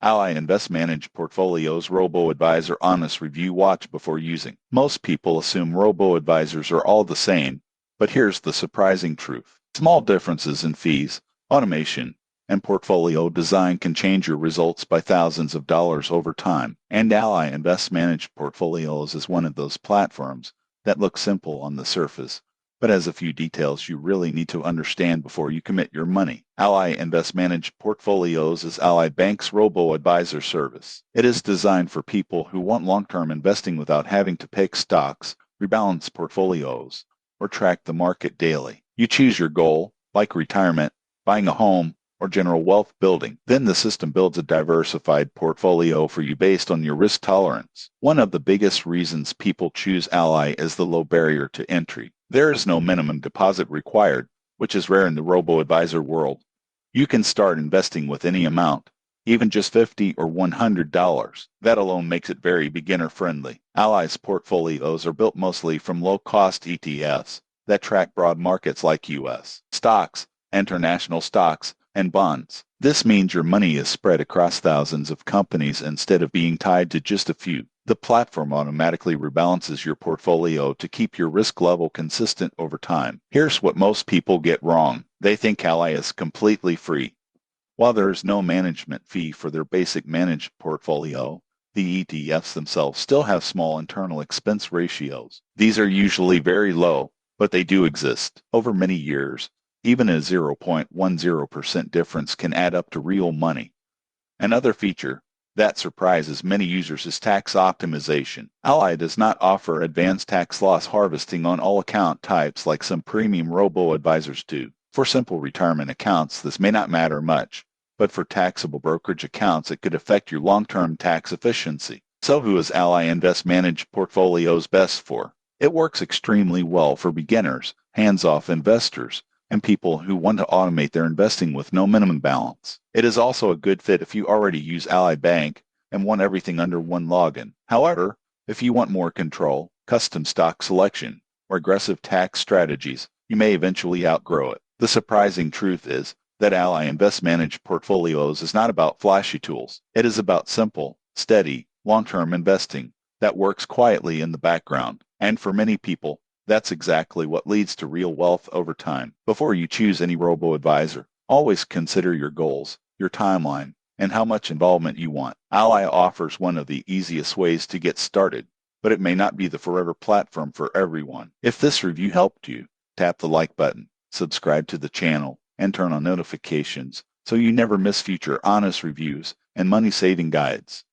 Ally Invest Managed Portfolios Robo-Advisor Honest Review. Watch before using. Most people assume robo-advisors are all the same, but here's the surprising truth. Small differences in fees, automation, and portfolio design can change your results by thousands of dollars over time. And Ally Invest Managed Portfolios is one of those platforms that looks simple on the surface, but has a few details you really need to understand before you commit your money. Ally Invest Managed Portfolios is Ally Bank's robo-advisor service. It is designed for people who want long-term investing without having to pick stocks, rebalance portfolios, or track the market daily. You choose your goal, like retirement, buying a home, or general wealth building. Then the system builds a diversified portfolio for you based on your risk tolerance. One of the biggest reasons people choose Ally is the low barrier to entry. There is no minimum deposit required, which is rare in the robo-advisor world. You can start investing with any amount, even just $50 or $100. That alone makes it very beginner-friendly. Ally's portfolios are built mostly from low-cost ETFs that track broad markets like U.S. stocks, international stocks, and bonds. This means your money is spread across thousands of companies instead of being tied to just a few. The platform automatically rebalances your portfolio to keep your risk level consistent over time. Here's what most people get wrong. They think Ally is completely free. While there is no management fee for their basic managed portfolio, the ETFs themselves still have small internal expense ratios. These are usually very low, but they do exist. Over many years, even a 0.10% difference can add up to real money. Another feature that surprises many users is tax optimization. Ally does not offer advanced tax loss harvesting on all account types like some premium robo-advisors do. For simple retirement accounts, this may not matter much, but for taxable brokerage accounts, it could affect your long-term tax efficiency. So who is Ally Invest Managed Portfolios best for? It works extremely well for beginners, hands-off investors, and people who want to automate their investing with no minimum balance. It is also a good fit if you already use Ally Bank and want everything under one login. However, if you want more control, custom stock selection, or aggressive tax strategies, you may eventually outgrow it. The surprising truth is that Ally Invest Managed Portfolios is not about flashy tools. It is about simple, steady, long-term investing that works quietly in the background. And for many people, that's exactly what leads to real wealth over time. Before you choose any robo-advisor, always consider your goals, your timeline, and how much involvement you want. Ally offers one of the easiest ways to get started, but it may not be the forever platform for everyone. If this review helped you, tap the like button, subscribe to the channel, and turn on notifications so you never miss future honest reviews and money-saving guides.